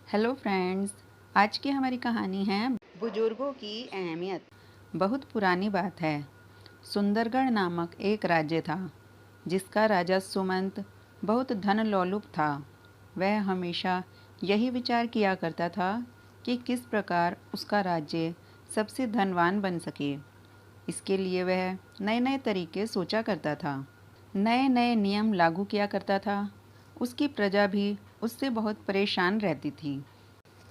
Hello friends. आज की हमारी कहानी है बुजुर्गों की अहमियत। बहुत पुरानी बात है। सुंदरगढ़ नामक एक राज्य था जिसका राजा सुमंत बहुत धन लोलुप था। वह हमेशा यही विचार किया करता था कि किस प्रकार उसका राज्य सबसे धनवान बन सके। इसके लिए वह नए नए तरीके सोचा करता था, नए नए नियम लागू किया करता था। उसकी प्रजा भी उससे बहुत परेशान रहती थी।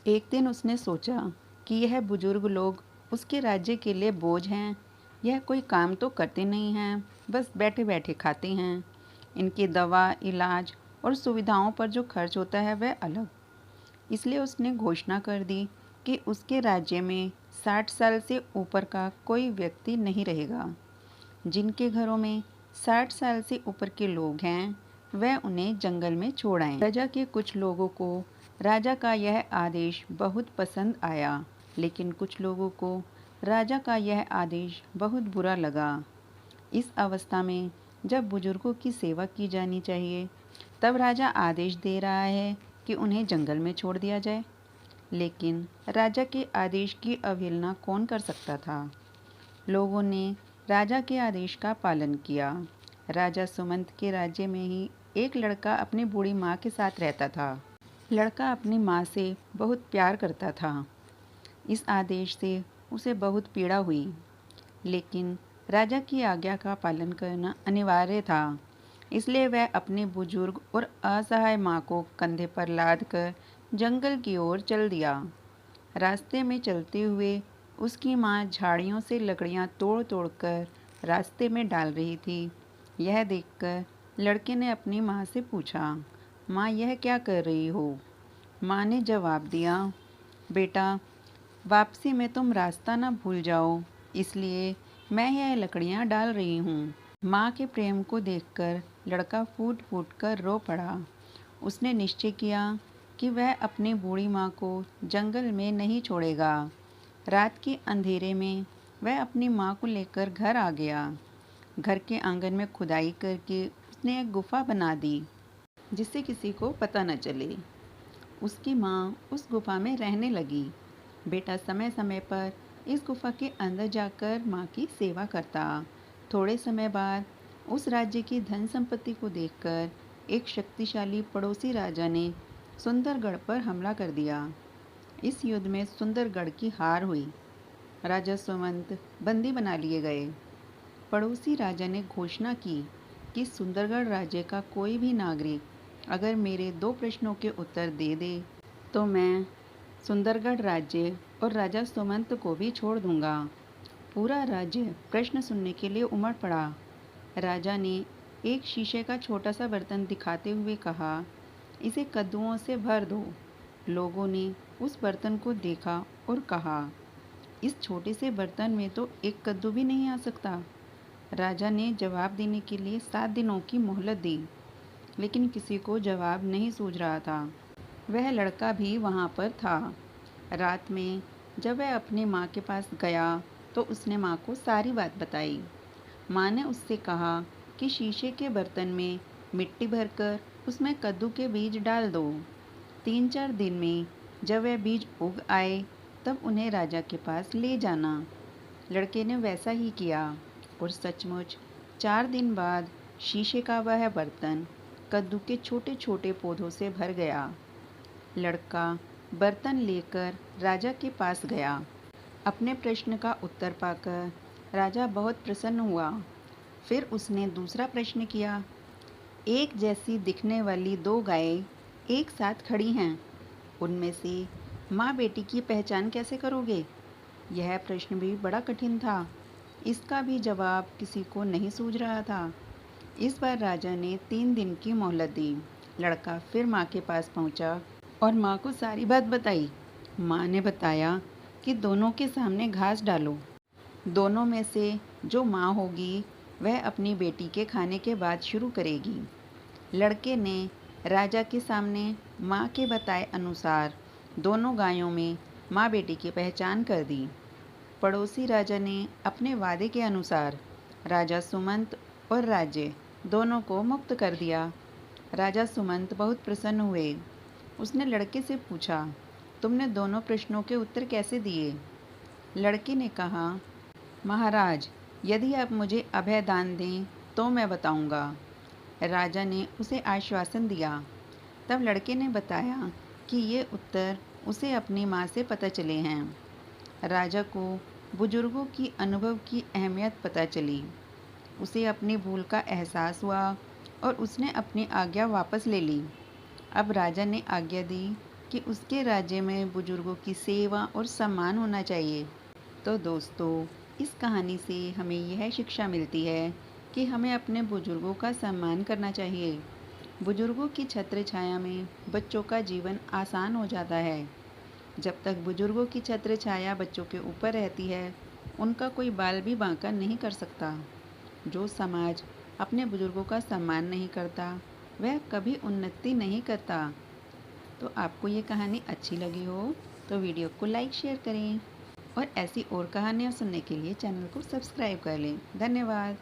एक दिन उसने सोचा कि यह बुजुर्ग लोग उसके राज्य के लिए बोझ हैं। यह कोई काम तो करते नहीं हैं, बस बैठे बैठे खाते हैं। इनकी दवा, इलाज और सुविधाओं पर जो खर्च होता है वह अलग। इसलिए उसने घोषणा कर दी कि उसके राज्य में 60 साल से ऊपर का कोई व्यक्ति नहीं रहेगा। जिनके घरों में 60 साल से ऊपर के लोग हैं वह उन्हें जंगल में छोड़ आएं। प्रजा के कुछ लोगों को राजा का यह आदेश बहुत पसंद आया, लेकिन कुछ लोगों को राजा का यह आदेश बहुत बुरा लगा। इस अवस्था में जब बुजुर्गों की सेवा की जानी चाहिए, तब राजा आदेश दे रहा है कि उन्हें जंगल में छोड़ दिया जाए। लेकिन राजा के आदेश की अवहेलना कौन कर सकता था। लोगों ने राजा के आदेश का पालन किया। राजा सुमंत के राज्य में ही एक लड़का अपनी बूढ़ी माँ के साथ रहता था। लड़का अपनी माँ से बहुत प्यार करता था। इस आदेश से उसे बहुत पीड़ा हुई, लेकिन राजा की आज्ञा का पालन करना अनिवार्य था। इसलिए वह अपनी बुजुर्ग और असहाय माँ को कंधे पर लाद कर जंगल की ओर चल दिया। रास्ते में चलते हुए उसकी माँ झाड़ियों से लकड़ियाँ तोड़ तोड़ कर रास्ते में डाल रही थी। यह देखकर लड़के ने अपनी माँ से पूछा, माँ यह क्या कर रही हो? माँ ने जवाब दिया, बेटा वापसी में तुम रास्ता ना भूल जाओ, इसलिए मैं यह लकड़ियाँ डाल रही हूँ। माँ के प्रेम को देखकर लड़का फूट फूट कर रो पड़ा। उसने निश्चय किया कि वह अपनी बूढ़ी माँ को जंगल में नहीं छोड़ेगा। रात के अंधेरे में वह अपनी माँ को लेकर घर आ गया। घर के आंगन में खुदाई करके उसने एक गुफा बना दी जिससे किसी को पता न चले। उसकी माँ उस गुफा में रहने लगी। बेटा समय समय पर इस गुफा के अंदर जाकर माँ की सेवा करता। थोड़े समय बाद उस राज्य की धन संपत्ति को देखकर एक शक्तिशाली पड़ोसी राजा ने सुंदरगढ़ पर हमला कर दिया। इस युद्ध में सुंदरगढ़ की हार हुई। राजा सुमंत बंदी बना लिए गए। पड़ोसी राजा ने घोषणा की कि सुंदरगढ़ राज्य का कोई भी नागरिक अगर मेरे 2 प्रश्नों के उत्तर दे दे तो मैं सुंदरगढ़ राज्य और राजा सुमंत को भी छोड़ दूंगा। पूरा राज्य प्रश्न सुनने के लिए उमड़ पड़ा। राजा ने एक शीशे का छोटा सा बर्तन दिखाते हुए कहा, इसे कद्दुओं से भर दो। लोगों ने उस बर्तन को देखा और कहा, इस छोटे से बर्तन में तो एक कद्दू भी नहीं आ सकता। राजा ने जवाब देने के लिए 7 दिनों की मोहलत दी, लेकिन किसी को जवाब नहीं सूझ रहा था। वह लड़का भी वहाँ पर था। रात में जब वह अपनी माँ के पास गया तो उसने माँ को सारी बात बताई। माँ ने उससे कहा कि शीशे के बर्तन में मिट्टी भरकर उसमें कद्दू के बीज डाल दो। 3-4 दिन में जब वह बीज उग आए तब उन्हें राजा के पास ले जाना। लड़के ने वैसा ही किया और सचमुच 4 दिन बाद शीशे का वह बर्तन कद्दू के छोटे छोटे पौधों से भर गया। लड़का बर्तन लेकर राजा के पास गया। अपने प्रश्न का उत्तर पाकर राजा बहुत प्रसन्न हुआ। फिर उसने दूसरा प्रश्न किया, एक जैसी दिखने वाली 2 गायें एक साथ खड़ी हैं, उनमें से माँ बेटी की पहचान कैसे करोगे? यह प्रश्न भी बड़ा कठिन था। इसका भी जवाब किसी को नहीं सूझ रहा था। इस बार राजा ने 3 दिन की मोहलत दी। लड़का फिर माँ के पास पहुँचा और माँ को सारी बात बताई। माँ ने बताया कि दोनों के सामने घास डालो। दोनों में से जो माँ होगी वह अपनी बेटी के खाने के बाद शुरू करेगी। लड़के ने राजा के सामने माँ के बताए अनुसार दोनों गायों में माँ बेटी की पहचान कर दी। पड़ोसी राजा ने अपने वादे के अनुसार राजा सुमंत और राज्य दोनों को मुक्त कर दिया। राजा सुमंत बहुत प्रसन्न हुए। उसने लड़के से पूछा, तुमने दोनों प्रश्नों के उत्तर कैसे दिए? लड़के ने कहा, महाराज, यदि आप मुझे अभय दान दें तो मैं बताऊंगा। राजा ने उसे आश्वासन दिया। तब लड़के ने बताया कि ये उत्तर उसे अपनी माँ से पता चले हैं। राजा को बुजुर्गों की अनुभव की अहमियत पता चली। उसे अपनी भूल का एहसास हुआ और उसने अपनी आज्ञा वापस ले ली। अब राजा ने आज्ञा दी कि उसके राज्य में बुजुर्गों की सेवा और सम्मान होना चाहिए। तो दोस्तों, इस कहानी से हमें यह शिक्षा मिलती है कि हमें अपने बुजुर्गों का सम्मान करना चाहिए। बुजुर्गों की छत्र छाया में बच्चों का जीवन आसान हो जाता है। जब तक बुजुर्गों की छत्र छाया बच्चों के ऊपर रहती है, उनका कोई बाल भी बांका नहीं कर सकता। जो समाज अपने बुजुर्गों का सम्मान नहीं करता, वह कभी उन्नति नहीं करता। तो आपको ये कहानी अच्छी लगी हो तो वीडियो को लाइक शेयर करें और ऐसी और कहानियाँ सुनने के लिए चैनल को सब्सक्राइब कर लें। धन्यवाद।